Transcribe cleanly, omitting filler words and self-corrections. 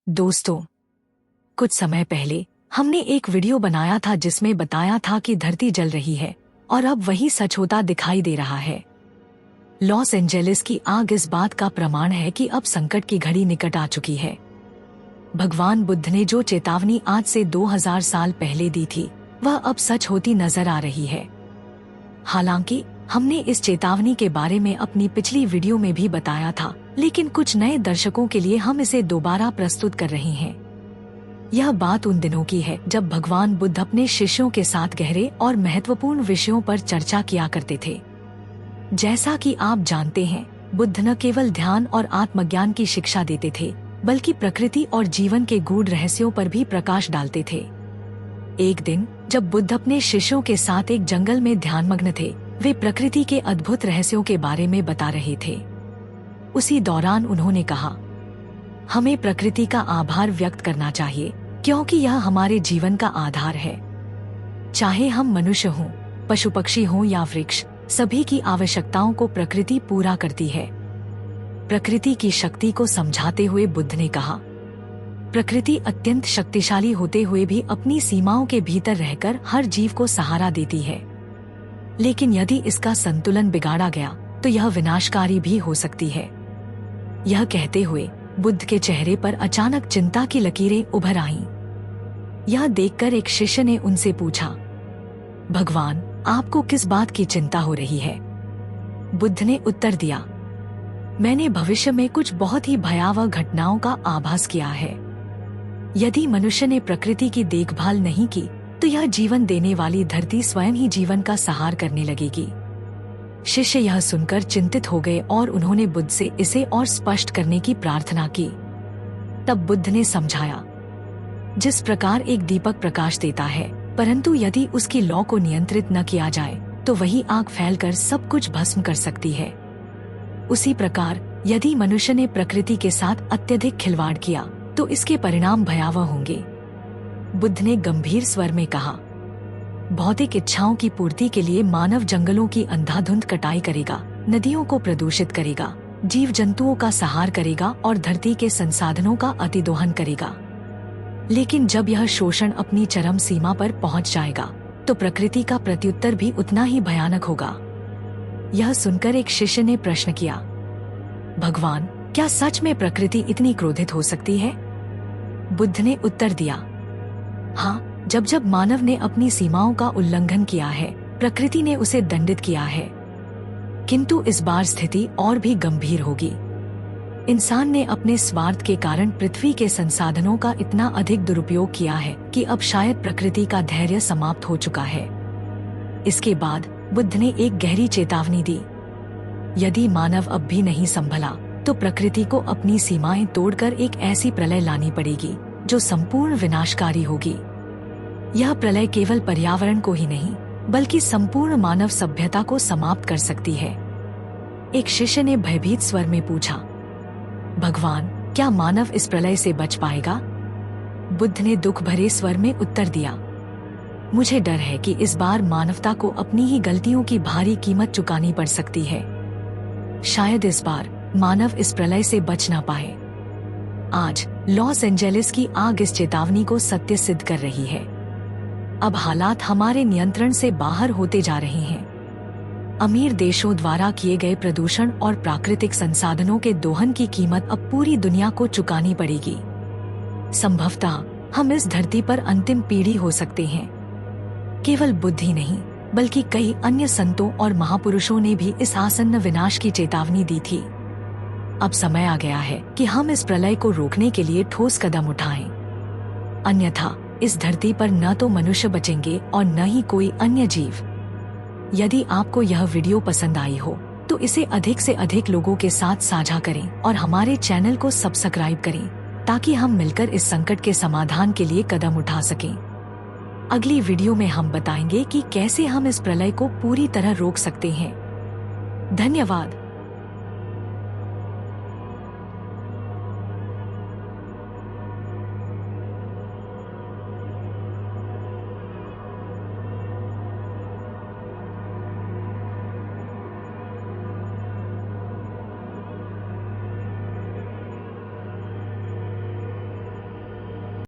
दोस्तों, कुछ समय पहले हमने एक वीडियो बनाया था जिसमें बताया था कि धरती जल रही है और अब वही सच होता दिखाई दे रहा है। लॉस एंजेलिस की आग इस बात का प्रमाण है कि अब संकट की घड़ी निकट आ चुकी है। भगवान बुद्ध ने जो चेतावनी आज से 2000 साल पहले दी थी, वह अब सच होती नजर आ रही है। हालांकि हमने इस चेतावनी के बारे में अपनी पिछली वीडियो में भी बताया था, लेकिन कुछ नए दर्शकों के लिए हम इसे दोबारा प्रस्तुत कर रहे हैं। यह बात उन दिनों की है जब भगवान बुद्ध अपने शिष्यों के साथ गहरे और महत्वपूर्ण विषयों पर चर्चा किया करते थे। जैसा कि आप जानते हैं, बुद्ध न केवल ध्यान और आत्मज्ञान की शिक्षा देते थे, बल्कि प्रकृति और जीवन के गूढ़ रहस्यों पर भी प्रकाश डालते थे। एक दिन जब बुद्ध अपने शिष्यों के साथ एक जंगल में ध्यानमग्न थे, वे प्रकृति के अद्भुत रहस्यों के बारे में बता रहे थे। उसी दौरान उन्होंने कहा, हमें प्रकृति का आभार व्यक्त करना चाहिए, क्योंकि यह हमारे जीवन का आधार है। चाहे हम मनुष्य हों, पशु पक्षी हों या वृक्ष, सभी की आवश्यकताओं को प्रकृति पूरा करती है। प्रकृति की शक्ति को समझाते हुए बुद्ध ने कहा, प्रकृति अत्यंत शक्तिशाली होते हुए भी अपनी सीमाओं के भीतर रहकर हर जीव को सहारा देती है। लेकिन यदि इसका संतुलन बिगाड़ा गया तो यह विनाशकारी भी हो सकती है। यह कहते हुए बुद्ध के चेहरे पर अचानक चिंता की लकीरें उभर आईं। यह देखकर एक शिष्य ने उनसे पूछा, भगवान, आपको किस बात की चिंता हो रही है? बुद्ध ने उत्तर दिया, मैंने भविष्य में कुछ बहुत ही भयावह घटनाओं का आभास किया है। यदि मनुष्य ने प्रकृति की देखभाल नहीं की तो यह जीवन देने वाली धरती स्वयं ही जीवन का सहार करने लगेगी। शिष्य यह सुनकर चिंतित हो गए और उन्होंने बुद्ध से इसे और स्पष्ट करने की प्रार्थना की। तब बुद्ध ने समझाया, जिस प्रकार एक दीपक प्रकाश देता है, परंतु यदि उसकी लौ को नियंत्रित न किया जाए तो वही आग फैलकर सब कुछ भस्म कर सकती है। उसी प्रकार यदि मनुष्य ने प्रकृति के साथ अत्यधिक खिलवाड़ किया तो इसके परिणाम भयावह होंगे। बुद्ध ने गंभीर स्वर में कहा, भौतिक इच्छाओं की पूर्ति के लिए मानव जंगलों की अंधाधुंध कटाई करेगा, नदियों को प्रदूषित करेगा, जीव जंतुओं का संहार करेगा और धरती के संसाधनों का अतिदोहन करेगा। लेकिन जब यह शोषण अपनी चरम सीमा पर पहुंच जाएगा तो प्रकृति का प्रत्युत्तर भी उतना ही भयानक होगा। यह सुनकर एक शिष्य ने प्रश्न किया, भगवान, क्या सच में प्रकृति इतनी क्रोधित हो सकती है? बुद्ध ने उत्तर दिया, हाँ, जब जब मानव ने अपनी सीमाओं का उल्लंघन किया है, प्रकृति ने उसे दंडित किया है। किंतु इस बार स्थिति और भी गंभीर होगी। इंसान ने अपने स्वार्थ के कारण पृथ्वी के संसाधनों का इतना अधिक दुरुपयोग किया है कि अब शायद प्रकृति का धैर्य समाप्त हो चुका है। इसके बाद बुद्ध ने एक गहरी चेतावनी दी, यदि मानव अब भी नहीं संभला तो प्रकृति को अपनी सीमाएं तोड़कर एक ऐसी प्रलय लानी पड़ेगी जो संपूर्ण विनाशकारी होगी। यह प्रलय केवल पर्यावरण को ही नहीं, बल्कि संपूर्ण मानव सभ्यता को समाप्त कर सकती है। एक शिष्य ने भयभीत स्वर में पूछा, भगवान, क्या मानव इस प्रलय से बच पाएगा? बुद्ध ने दुख भरे स्वर में उत्तर दिया, मुझे डर है कि इस बार मानवता को अपनी ही गलतियों की भारी कीमत चुकानी पड़ सकती है। शायद इस बार मानव इस प्रलय से बच ना पाए। आज लॉस एंजेलिस की आग इस चेतावनी को सत्य सिद्ध कर रही है। अब हालात हमारे नियंत्रण से बाहर होते जा रहे हैं। अमीर देशों द्वारा किए गए प्रदूषण और प्राकृतिक संसाधनों के दोहन की कीमत अब पूरी दुनिया को चुकानी पड़ेगी। संभवतः हम इस धरती पर अंतिम पीढ़ी हो सकते हैं। केवल बुद्ध ही नहीं, बल्कि कई अन्य संतों और महापुरुषों ने भी इस आसन्न विनाश की चेतावनी दी थी। अब समय आ गया है कि हम इस प्रलय को रोकने के लिए ठोस कदम उठाएं। अन्यथा इस धरती पर न तो मनुष्य बचेंगे और न ही कोई अन्य जीव। यदि आपको यह वीडियो पसंद आई हो तो इसे अधिक से अधिक लोगों के साथ साझा करें और हमारे चैनल को सब्सक्राइब करें, ताकि हम मिलकर इस संकट के समाधान के लिए कदम उठा सकें। अगली वीडियो में हम बताएंगे कि कैसे हम इस प्रलय को पूरी तरह रोक सकते हैं। धन्यवाद।